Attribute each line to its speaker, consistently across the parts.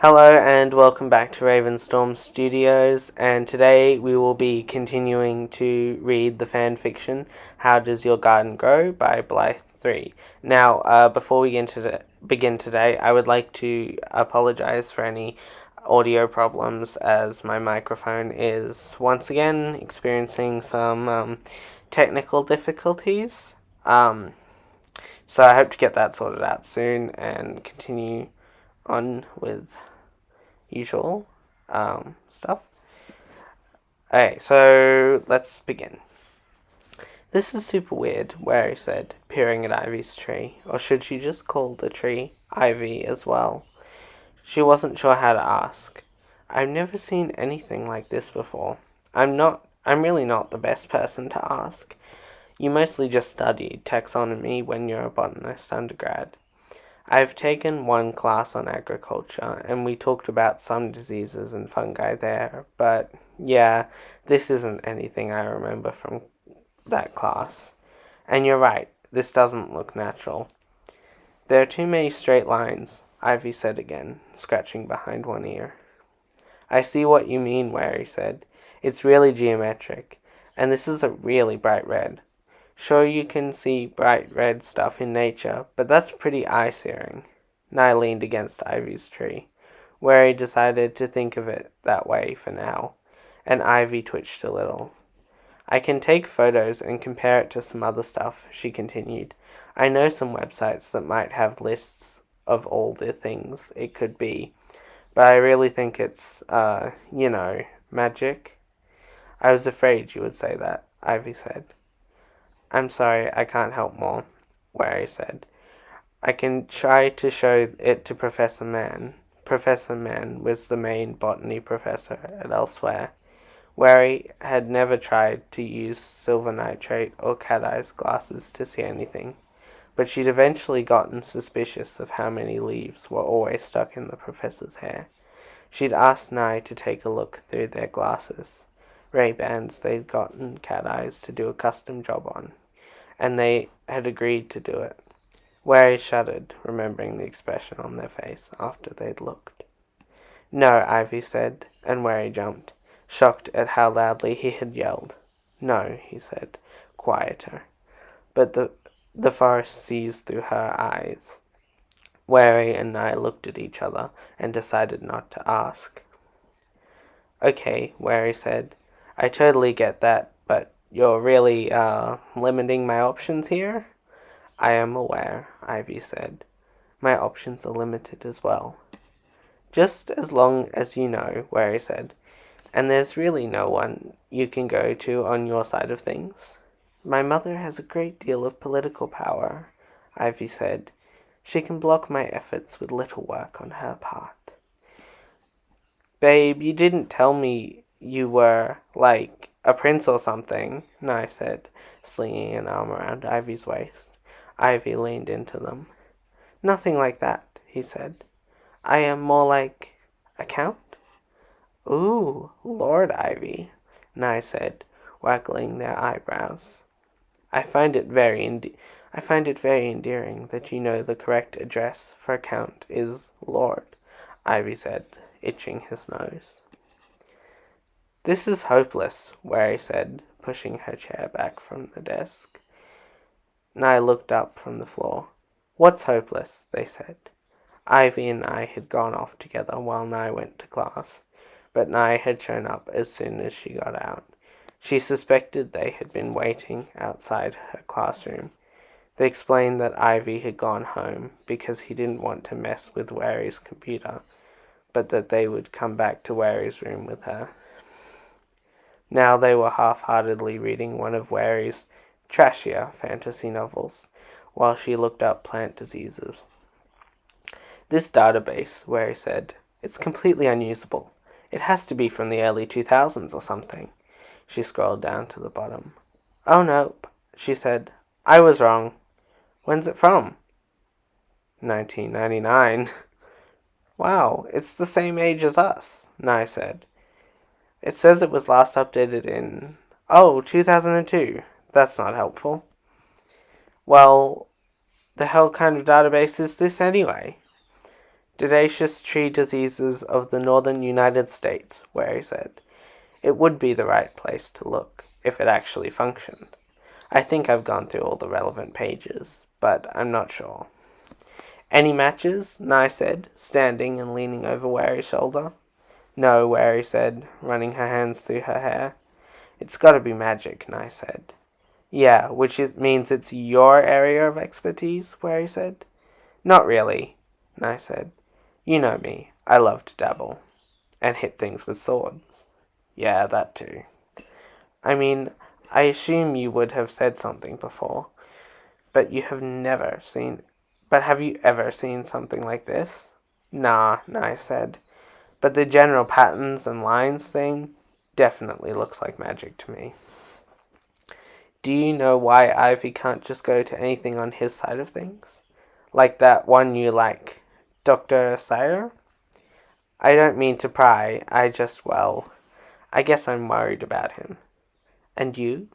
Speaker 1: Hello and welcome back to Ravenstorm Studios, and today we will be continuing to read the fan fiction How Does Your Garden Grow by Blythe 3. Now, before we begin today, I would like to apologize for any audio problems as my microphone is once again experiencing some technical difficulties. So I hope to get that sorted out soon and continue on with usual stuff. Okay, so let's begin. This is super weird, Wary said, peering at Ivy's tree. Or should she just call the tree Ivy as well? She wasn't sure how to ask. I've never seen anything like this before. I'm really not the best person to ask. You mostly just studied taxonomy when you're a botanist undergrad. I've taken one class on agriculture, and we talked about some diseases and fungi there, but yeah, this isn't anything I remember from that class. And you're right, this doesn't look natural. There are too many straight lines, Ivy said again, scratching behind one ear. I see what you mean, Wary said. It's really geometric, and this is a really bright red. Sure, you can see bright red stuff in nature, but that's pretty eye-searing. Nye leaned against Ivy's tree, where he decided to think of it that way for now, and Ivy twitched a little. I can take photos and compare it to some other stuff, she continued. I know some websites that might have lists of all the things it could be, but I really think it's, magic. I was afraid you would say that, Ivy said. I'm sorry, I can't help more, Wary said. I can try to show it to Professor Mann. Professor Mann was the main botany professor at Elsewhere. Wary had never tried to use silver nitrate or cat-eyes glasses to see anything, but she'd eventually gotten suspicious of how many leaves were always stuck in the professor's hair. She'd asked Nye to take a look through their glasses, Ray-Bans they'd gotten cat-eyes to do a custom job on, and they had agreed to do it. Wary shuddered, remembering the expression on their face after they'd looked. No, Ivy said, and Wary jumped, shocked at how loudly he had yelled. No, he said, quieter. But the forest seized through her eyes. Wary and I looked at each other and decided not to ask. Okay, Wary said. I totally get that, but you're really, limiting my options here? I am aware, Ivy said. My options are limited as well. Just as long as you know, Wary said. And there's really no one you can go to on your side of things. My mother has a great deal of political power, Ivy said. She can block my efforts with little work on her part. Babe, you didn't tell me you were, like, a prince or something, Nye said, slinging an arm around Ivy's waist. Ivy leaned into them. Nothing like that, he said. I am more like a count? Ooh, Lord Ivy, Nye said, waggling their eyebrows. I find it very endearing that you know the correct address for a count is Lord, Ivy said, itching his nose. This is hopeless, Wary said, pushing her chair back from the desk. Nye looked up from the floor. What's hopeless? They said. Ivy and I had gone off together while Nye went to class, but Nye had shown up as soon as she got out. She suspected they had been waiting outside her classroom. They explained that Ivy had gone home because he didn't want to mess with Wary's computer, but that they would come back to Wary's room with her. Now they were half-heartedly reading one of Wary's trashier fantasy novels, while she looked up plant diseases. This database, Wary said, it's completely unusable. It has to be from the early 2000s or something. She scrolled down to the bottom. Oh, nope, she said. I was wrong. When's it from? 1999. Wow, it's the same age as us, Nye said. It says it was last updated in... 2002. That's not helpful. Well, the hell kind of database is this anyway? Predaceous tree diseases of the northern United States, Wary said. It would be the right place to look, if it actually functioned. I think I've gone through all the relevant pages, but I'm not sure. Any matches? Nye said, standing and leaning over Wary's shoulder. No, Wary said, running her hands through her hair. It's gotta be magic, Nye said. Yeah, which means it's your area of expertise, Wary said. Not really, Nye said. You know me, I love to dabble. And hit things with swords. Yeah, that too. I mean, I assume you would have said something before, but have you ever seen something like this? Nah, Nye said. But the general patterns and lines thing definitely looks like magic to me. Do you know why Ivy can't just go to anything on his side of things? Like that one you like, Dr. Sire? I don't mean to pry, I guess I'm worried about him. And you?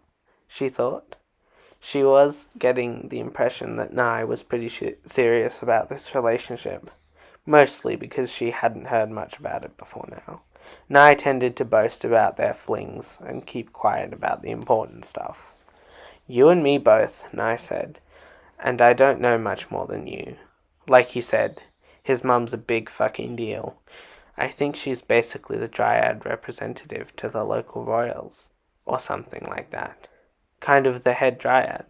Speaker 1: She thought. She was getting the impression that Nye was pretty serious about this relationship, mostly because she hadn't heard much about it before now. Nye tended to boast about their flings and keep quiet about the important stuff. You and me both, Nye said, and I don't know much more than you. Like he said, his mum's a big fucking deal. I think she's basically the Dryad representative to the local royals, or something like that. Kind of the head Dryad.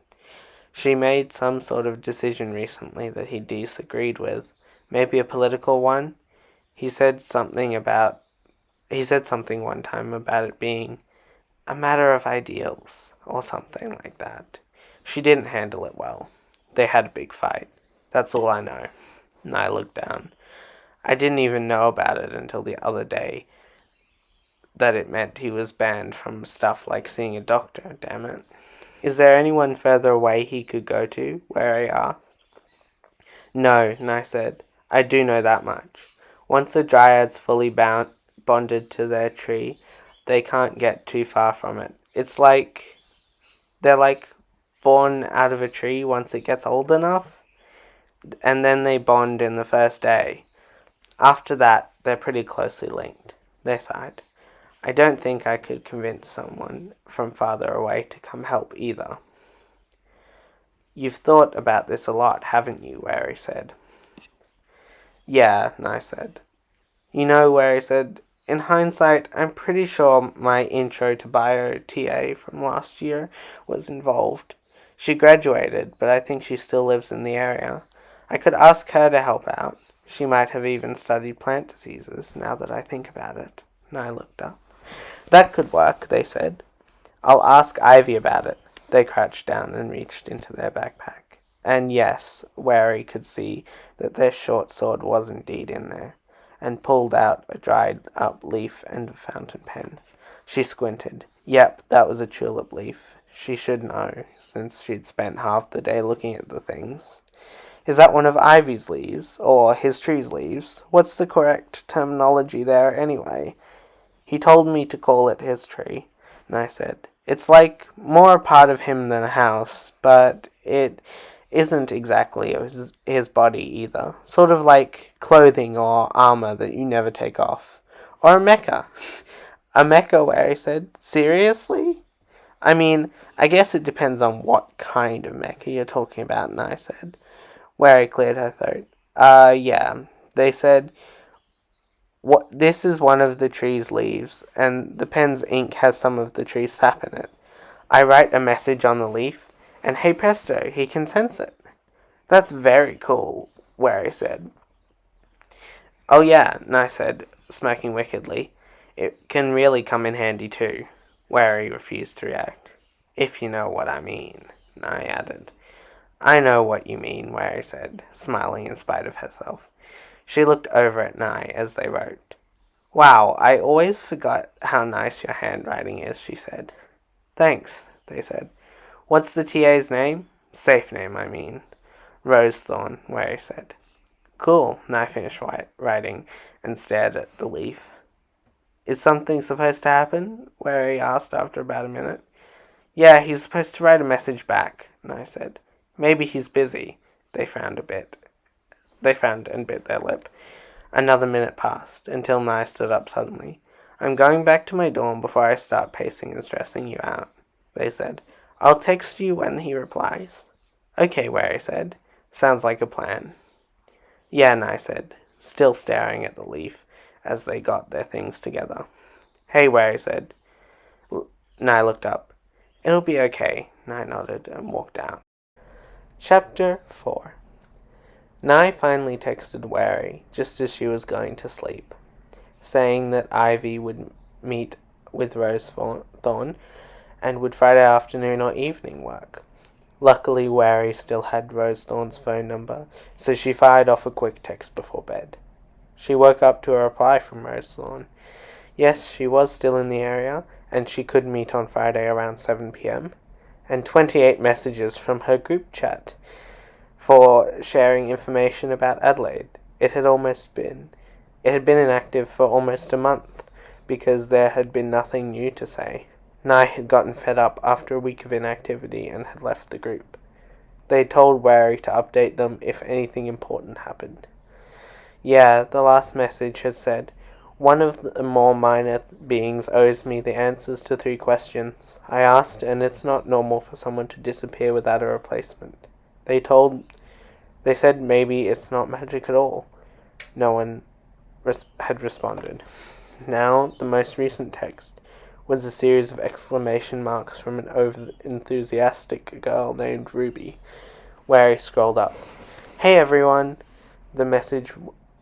Speaker 1: She made some sort of decision recently that he disagreed with, maybe a political one. He said something one time about it being a matter of ideals, or something like that. She didn't handle it well. They had a big fight. That's all I know. And I looked down. I didn't even know about it until the other day, that it meant he was banned from stuff like seeing a doctor, damn it. Is there anyone further away he could go to? Wary asked. No, Nye said. I do know that much. Once the Dryad's fully bonded to their tree, they can't get too far from it. It's like they're like born out of a tree once it gets old enough, and then they bond in the first day. After that, they're pretty closely linked. They sighed. I don't think I could convince someone from farther away to come help either. You've thought about this a lot, haven't you? Wary said. Yeah, Nye said. You know, Wary said, in hindsight, I'm pretty sure my intro to bio TA from last year was involved. She graduated, but I think she still lives in the area. I could ask her to help out. She might have even studied plant diseases, now that I think about it. And I looked up. That could work, they said. I'll ask Ivy about it. They crouched down and reached into their backpack. And yes, Wary could see that their short sword was indeed in there, and pulled out a dried-up leaf and a fountain pen. She squinted. Yep, that was a tulip leaf. She should know, since she'd spent half the day looking at the things. Is that one of Ivy's leaves, or his tree's leaves? What's the correct terminology there, anyway? He told me to call it his tree, and I said, it's like more a part of him than a house, but it isn't exactly his body either. Sort of like clothing or armor that you never take off. Or a mecha. A mecha, where he said, seriously? I mean, I guess it depends on what kind of mecha you're talking about, and I said. Where he cleared her throat. Yeah. They said, this is one of the tree's leaves, and the pen's ink has some of the tree's sap in it. I write a message on the leaf, and hey presto, he can sense it. That's very cool, Wary said. Oh yeah, Nye said, smirking wickedly. It can really come in handy too. Wary refused to react. If you know what I mean, Nye added. I know what you mean, Wary said, smiling in spite of herself. She looked over at Nye as they wrote. Wow, I always forgot how nice your handwriting is, she said. Thanks, they said. What's the TA's name? Safe name, I mean. Rosethorn, Wary said. Cool, Nye finished writing and stared at the leaf. Is something supposed to happen? Wary asked after about a minute. Yeah, he's supposed to write a message back, Nye said. Maybe he's busy. They frowned and bit their lip. Another minute passed, until Nye stood up suddenly. "I'm going back to my dorm before I start pacing and stressing you out," they said. "I'll text you when he replies." "Okay," Wary said. "Sounds like a plan." "Yeah," Nye said, still staring at the leaf as they got their things together. "Hey," Wary said. Nye looked up. "It'll be okay," Nye nodded and walked out. Chapter 4. Nye finally texted Wary just as she was going to sleep, saying that Ivy would meet with Rose Thorn and would Friday afternoon or evening work. Luckily, Wary still had Rose Thorn's phone number, so she fired off a quick text before bed. She woke up to a reply from Rose Thorn. Yes, she was still in the area, and she could meet on Friday around 7 p.m, and 28 messages from her group chat for sharing information about Adelaide. It had been inactive for almost a month, because there had been nothing new to say. Nye had gotten fed up after a week of inactivity and had left the group. They told Wary to update them if anything important happened. Yeah, the last message had said, "One of the more minor beings owes me the answers to 3 questions I asked, and it's not normal for someone to disappear without a replacement." They said maybe it's not magic at all. No one had responded. Now, the most recent text was a series of exclamation marks from an over-enthusiastic girl named Ruby. Wary scrolled up. "Hey everyone," the message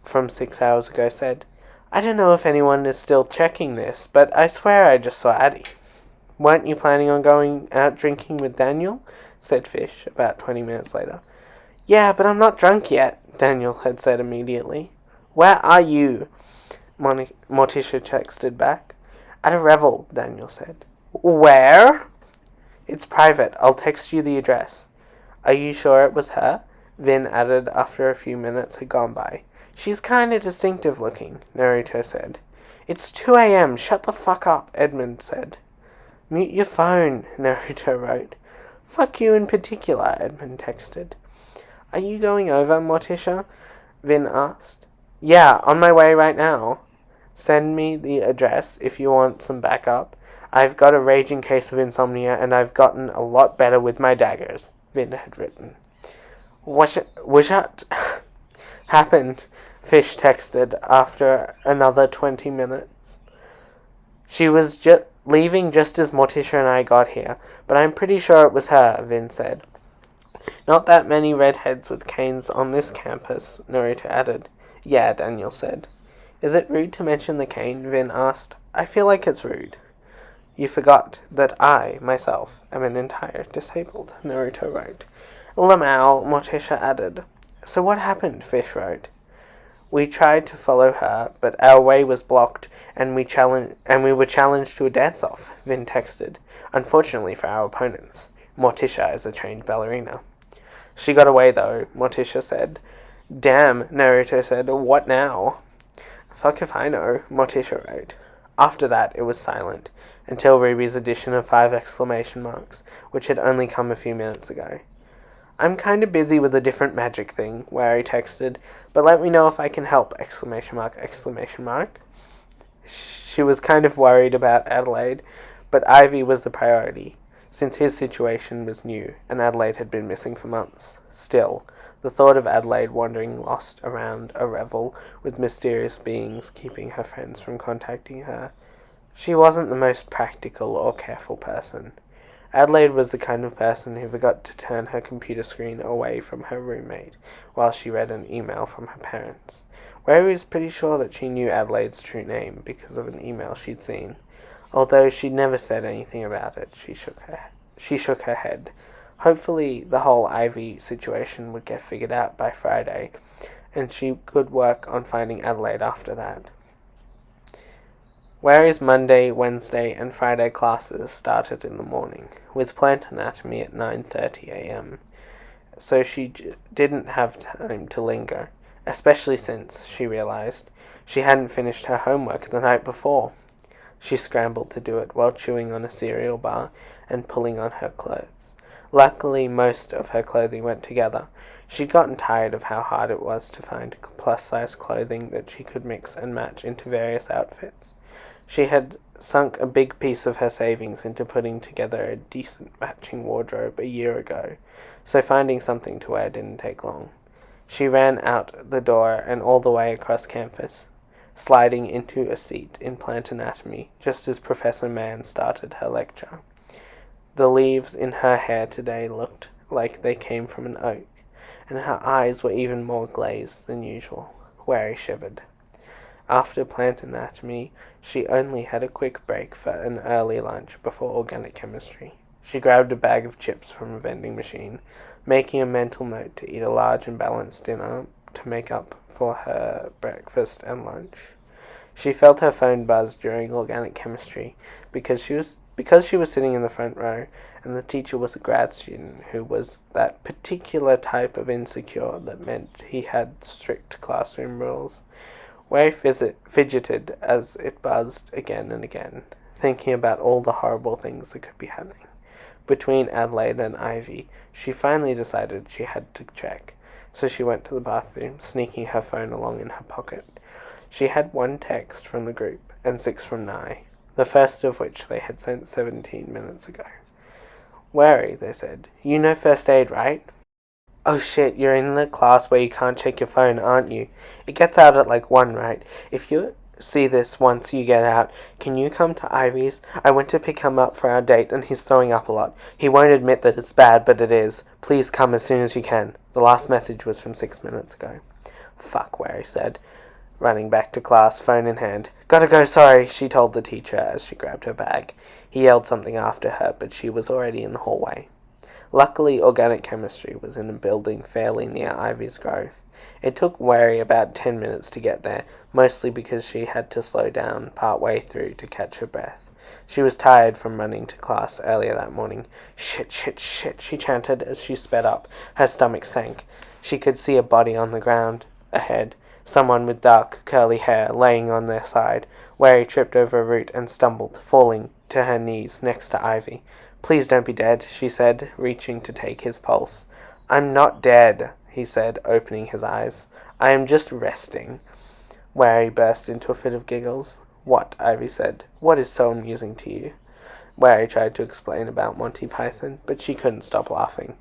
Speaker 1: from 6 hours ago said. "I don't know if anyone is still checking this, but I swear I just saw Addie." "Weren't you planning on going out drinking with Daniel?" said Fish, about 20 minutes later. "Yeah, but I'm not drunk yet," Daniel had said immediately. "Where are you?" Morticia texted back. "At a revel," Daniel said. "Where?" "It's private. I'll text you the address." "Are you sure it was her?" Vin added after a few minutes had gone by. "She's kinda distinctive looking," Naruto said. "It's 2 a.m. Shut the fuck up," Edmund said. "Mute your phone," Naruto wrote. "Fuck you in particular," Edmund texted. "Are you going over, Morticia?" Vin asked. "Yeah, on my way right now." "Send me the address if you want some backup. I've got a raging case of insomnia, and I've gotten a lot better with my daggers," Vin had written. What happened?" Fish texted after another 20 minutes. "She was leaving just as Morticia and I got here, but I'm pretty sure it was her," Vin said. "Not that many redheads with canes on this campus," Naruto added. "Yeah," Daniel said. "Is it rude to mention the cane?" Vin asked. "I feel like it's rude." "You forgot that I, myself, am an entire disabled," Naruto wrote. "Lamau," Morticia added. "So what happened?" Fish wrote. "We tried to follow her, but our way was blocked, and we were challenged to a dance-off," Vin texted. "Unfortunately for our opponents. Morticia is a trained ballerina." "She got away, though," Morticia said. "Damn," Naruto said. "What now?" "Fuck if I know," Morticia wrote. After that, it was silent, until Ruby's addition of 5 exclamation marks, which had only come a few minutes ago. "I'm kinda busy with a different magic thing," Wary texted, "but let me know if I can help!" Exclamation mark, exclamation mark. She was kind of worried about Adelaide, but Ivy was the priority, since his situation was new, and Adelaide had been missing for months. Still, the thought of Adelaide wandering lost around a revel with mysterious beings keeping her friends from contacting her. She wasn't the most practical or careful person. Adelaide was the kind of person who forgot to turn her computer screen away from her roommate while she read an email from her parents. Wary was pretty sure that she knew Adelaide's true name because of an email she'd seen. Although she'd never said anything about it, she shook her head. Hopefully the whole Ivy situation would get figured out by Friday, and she could work on finding Adelaide after that. Wary's Monday, Wednesday, and Friday classes started in the morning, with plant anatomy at 9:30 a.m., so she didn't have time to linger, especially since, she realized, she hadn't finished her homework the night before. She scrambled to do it while chewing on a cereal bar and pulling on her clothes. Luckily, most of her clothing went together. She'd gotten tired of how hard it was to find plus-size clothing that she could mix and match into various outfits. She had sunk a big piece of her savings into putting together a decent matching wardrobe a year ago, so finding something to wear didn't take long. She ran out the door and all the way across campus, sliding into a seat in plant anatomy just as Professor Mann started her lecture. The leaves in her hair today looked like they came from an oak, and her eyes were even more glazed than usual. Wary shivered. After plant anatomy, she only had a quick break for an early lunch before organic chemistry. She grabbed a bag of chips from a vending machine, making a mental note to eat a large and balanced dinner to make up for her breakfast and lunch. She felt her phone buzz during organic chemistry because she was sitting in the front row, and the teacher was a grad student who was that particular type of insecure that meant he had strict classroom rules. Wary fidgeted as it buzzed again and again, thinking about all the horrible things that could be happening. Between Adelaide and Ivy, she finally decided she had to check, so she went to the bathroom, sneaking her phone along in her pocket. She had 1 text from the group and 6 from Nye, the first of which they had sent 17 minutes ago. "Wary," they said. "You know first aid, right?" "Oh shit, you're in the class where you can't check your phone, aren't you? It gets out at like 1, right? If you see this once you get out, can you come to Ivy's? I went to pick him up for our date and he's throwing up a lot. He won't admit that it's bad, but it is. Please come as soon as you can." The last message was from 6 minutes ago. "Fuck," Wary said, running back to class, phone in hand. "Gotta go, sorry," she told the teacher as she grabbed her bag. He yelled something after her, but she was already in the hallway. Luckily, organic chemistry was in a building fairly near Ivy's Grove. It took Wary about 10 minutes to get there, mostly because she had to slow down part way through to catch her breath. She was tired from running to class earlier that morning. "Shit, shit, shit," she chanted as she sped up. Her stomach sank. She could see a body on the ground ahead, someone with dark, curly hair laying on their side. Wary tripped over a root and stumbled, falling to her knees next to Ivy. "Please don't be dead," she said, reaching to take his pulse. "I'm not dead," he said, opening his eyes. "I am just resting." Wary burst into a fit of giggles. "What?" Ivy said. "What is so amusing to you?" Wary tried to explain about Monty Python, but she couldn't stop laughing.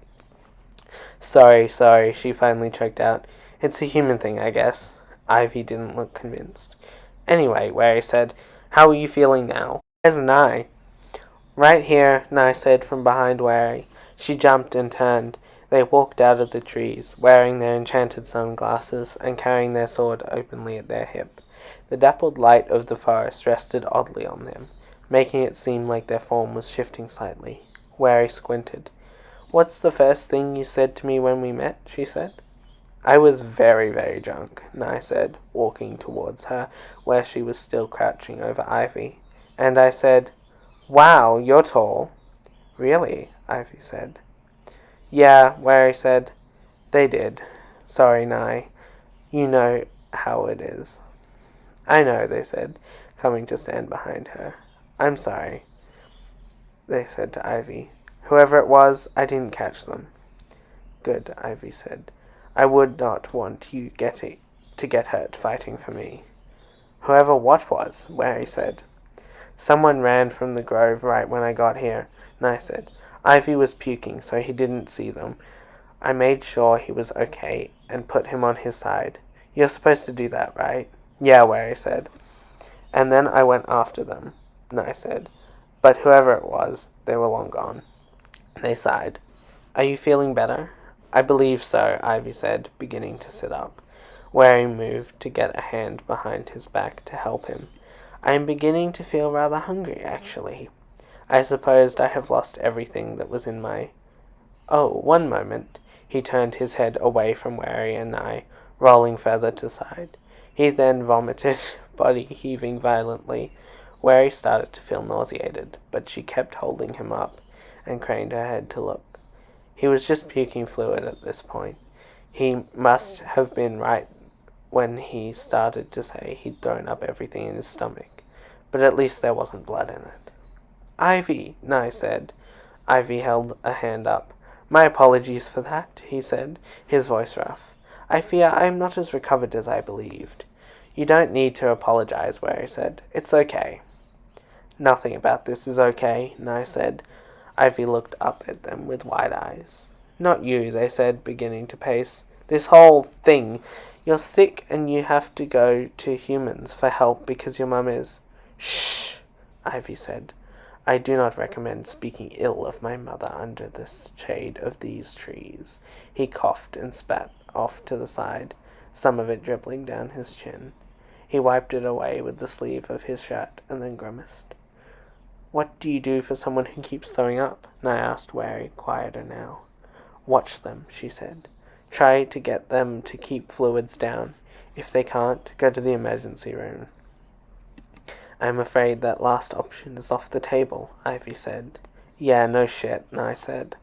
Speaker 1: Sorry, she finally choked out. "It's a human thing, I guess." Ivy didn't look convinced. "Anyway," Wary said, "how are you feeling now?" "Where's Nye?" "Right here," Nye said from behind Wary. She jumped and turned. They walked out of the trees, wearing their enchanted sunglasses and carrying their sword openly at their hip. The dappled light of the forest rested oddly on them, making it seem like their form was shifting slightly. Wary squinted. "What's the first thing you said to me when we met?" she said. "I was very, very drunk," Nye said, walking towards her, where she was still crouching over Ivy. "And I said, 'Wow, you're tall.'" "Really?" Ivy said. "Yeah," Wary said. "They did. Sorry, Nye. You know how it is." "I know," they said, coming to stand behind her. "I'm sorry," they said to Ivy. "Whoever it was, I didn't catch them." "Good," Ivy said. "I would not want you to get hurt fighting for me." "Whoever what was?" Wary said. "Someone ran from the grove right when I got here," Nye said. "Ivy was puking, so he didn't see them. I made sure he was okay and put him on his side. You're supposed to do that, right?" "Yeah," Wary said. "And then I went after them," Nye said. "But whoever it was, they were long gone." They sighed. "Are you feeling better?" "I believe so," Ivy said, beginning to sit up. Wary moved to get a hand behind his back to help him. "I am beginning to feel rather hungry, actually. I supposed I have lost everything that was in my—" "Oh, one moment." He turned his head away from Wary and Nye, rolling further to side. He then vomited, body heaving violently. Wary started to feel nauseated, but she kept holding him up and craned her head to look. He was just puking fluid at this point. He must have been right when he started to say he'd thrown up everything in his stomach, but at least there wasn't blood in it. "Ivy," Nye said. Ivy held a hand up. My apologies for that, he said, his voice rough. I fear I am not as recovered as I believed. You don't need to apologize, Wary said. It's okay. Nothing about this is okay, Nye said. Ivy looked up at them with wide eyes. Not you, they said, beginning to pace. This whole thing. You're sick and you have to go to humans for help because your mum is. Shh, Ivy said. I do not recommend speaking ill of my mother under the shade of these trees. He coughed and spat off to the side, some of it dribbling down his chin. He wiped it away with the sleeve of his shirt and then grimaced. What do you do for someone who keeps throwing up? Nye asked, Wary, quieter now. Watch them, she said. Try to get them to keep fluids down. If they can't, go to the emergency room. I'm afraid that last option is off the table, Ivy said. Yeah, no shit, Nye said.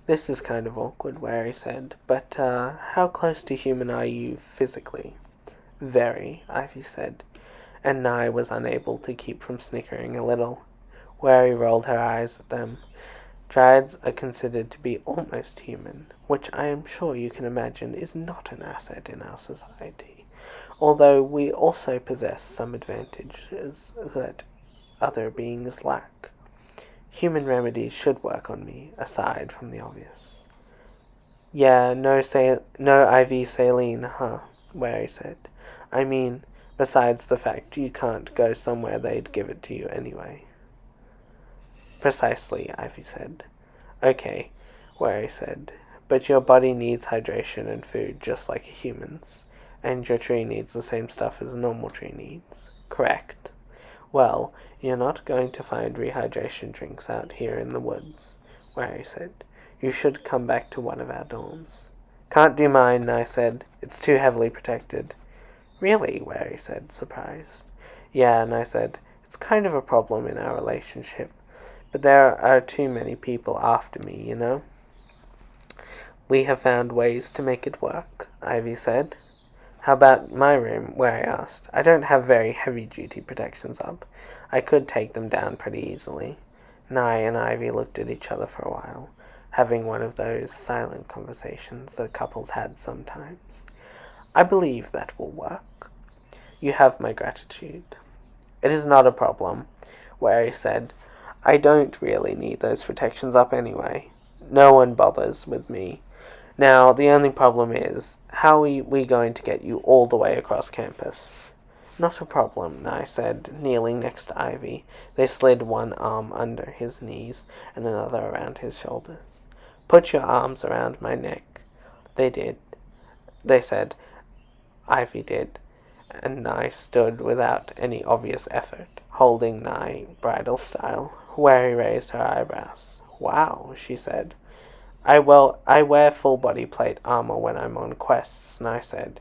Speaker 1: This is kind of awkward, Wary said, but, how close to human are you physically? Very, Ivy said, and Nye was unable to keep from snickering a little. Wary rolled her eyes at them. Dryads are considered to be almost human, which I am sure you can imagine is not an asset in our society, although we also possess some advantages that other beings lack. Human remedies should work on me, aside from the obvious. Yeah, no IV saline, huh? Wary said. I mean, besides the fact you can't go somewhere they'd give it to you anyway. Precisely, Ivy said. Okay, Wary said, but your body needs hydration and food just like a human's, and your tree needs the same stuff as a normal tree needs. Correct. Well, you're not going to find rehydration drinks out here in the woods, Wary said. You should come back to one of our dorms. Can't do mine, Nye said. It's too heavily protected. Really? Wary said, surprised. Yeah, Nye said. It's kind of a problem in our relationship. But there are too many people after me, you know? We have found ways to make it work, Ivy said. How about my room? Wary asked. I don't have very heavy-duty protections up. I could take them down pretty easily. Nye and Ivy looked at each other for a while, having one of those silent conversations that couples had sometimes. I believe that will work. You have my gratitude. It is not a problem, Wary said. I don't really need those protections up anyway. No one bothers with me. Now, the only problem is, how are we going to get you all the way across campus? Not a problem, Nye said, kneeling next to Ivy. They slid one arm under his knees and another around his shoulders. Put your arms around my neck. They did. They said. Ivy did, and Nye stood without any obvious effort, holding Nye bridal style. Wary raised her eyebrows. Wow, she said. I wear full-body plate armor when I'm on quests, Nye said.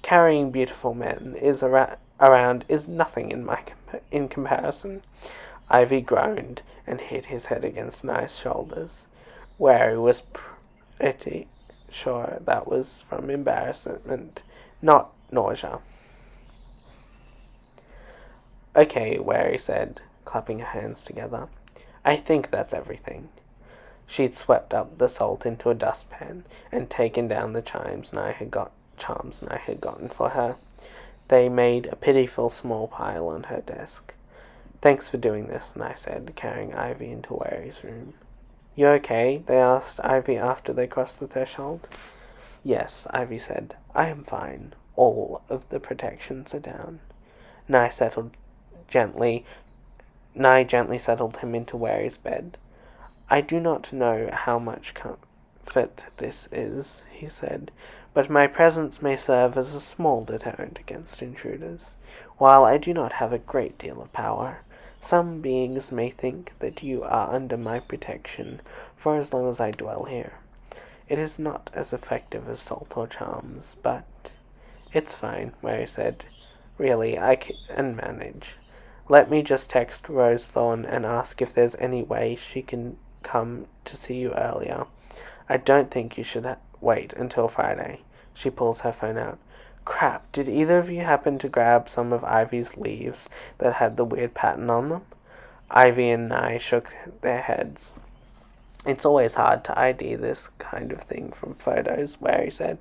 Speaker 1: Carrying beautiful men around is nothing in comparison. Ivy groaned and hit his head against Nye's shoulders. Wary was pretty sure that was from embarrassment, not nausea. Okay, Wary said, clapping her hands together. I think that's everything. She'd swept up the salt into a dustpan and taken down the charms Nye had gotten for her. They made a pitiful small pile on her desk. Thanks for doing this, Nye said, carrying Ivy into Wary's room. You okay? They asked Ivy after they crossed the threshold. Yes, Ivy said. I am fine. All of the protections are down. Nye gently settled him into Wary's bed. I do not know how much comfort this is, he said, but my presence may serve as a small deterrent against intruders. While I do not have a great deal of power, some beings may think that you are under my protection for as long as I dwell here. It is not as effective as salt or charms, but it's fine, Wary said. Really, I can manage. Let me just text Rosethorn and ask if there's any way she can come to see you earlier. I don't think you should wait until Friday. She pulls her phone out. Crap, did either of you happen to grab some of Ivy's leaves that had the weird pattern on them? Ivy and Nye shook their heads. It's always hard to ID this kind of thing from photos, Wary said.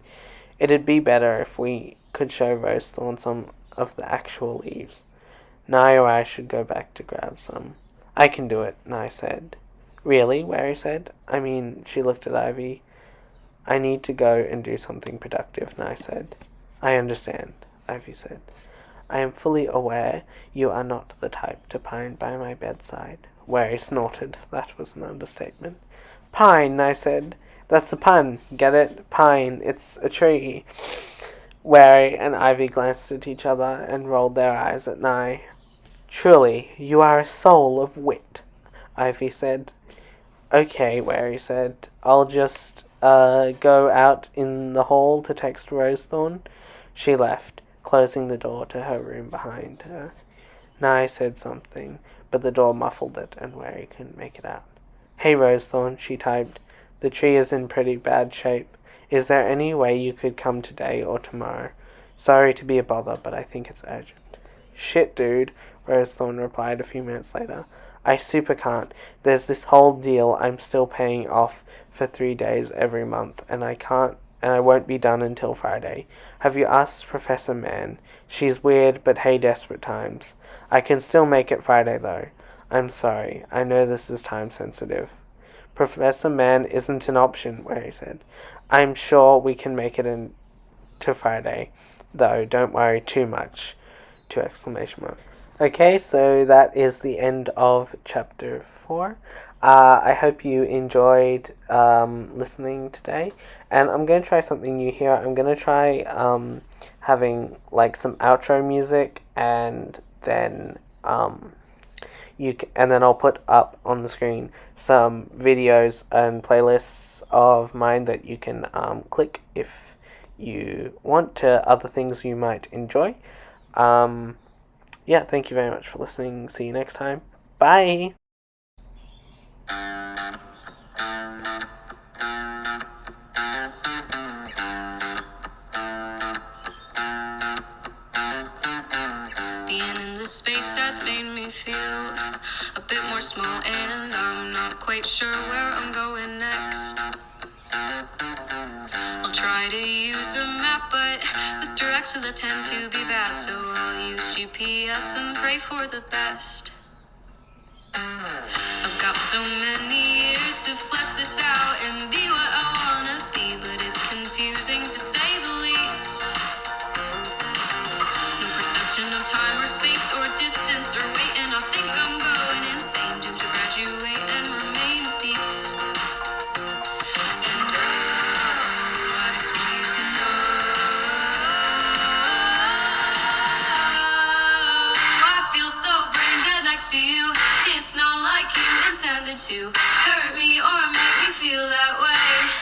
Speaker 1: It'd be better if we could show Rosethorn some of the actual leaves. Nye or I should go back to grab some. I can do it, Nye said. Really? Wary said. I mean, she looked at Ivy. I need to go and do something productive, Nye said. I understand, Ivy said. I am fully aware you are not the type to pine by my bedside. Wary snorted. That was an understatement. Pine, I said. That's the pun. Get it? Pine. It's a tree. Wary and Ivy glanced at each other and rolled their eyes at Nye. Truly, you are a soul of wit, Ivy said. Okay, Wary said. I'll just go out in the hall to text Rosethorn. She left, closing the door to her room behind her. Nye said something, but the door muffled it and Wary couldn't make it out. Hey, Rosethorn, she typed. The tree is in pretty bad shape. Is there any way you could come today or tomorrow? Sorry to be a bother, but I think it's urgent. Shit, dude, Rosethorn replied a few minutes later. I super can't. There's this whole deal I'm still paying off for 3 days every month, and I won't be done until Friday. Have you asked Professor Mann? She's weird, but hey, desperate times. I can still make it Friday, though. I'm sorry. I know this is time sensitive. Professor Mann isn't an option, Wary said. I'm sure we can make it to Friday, though. Don't worry too much. 2 exclamation marks. Okay, so that is the end of chapter 4. I hope you enjoyed listening today, and I'm going to try something new here. I'm going to try having like some outro music, and then and then I'll put up on the screen some videos and playlists of mine that you can click if you want to other things you might enjoy. Yeah, thank you very much for listening. See you next time. Bye!
Speaker 2: Being in this space has made me feel a bit more small, and I'm not quite sure where I'm going next. I'll try to use a map, but the directions that tend to be bad, so I'll use GPS and pray for the best. I've got so many years to flesh this out and be what I wanna be, but it's confusing to say the least. No perception of time or space or distance or weight, and I think I'm going insane to graduate and remain a beast. And I just want you to know I feel so brain dead next to you. It's not like you intended to hurt me or make me feel that way.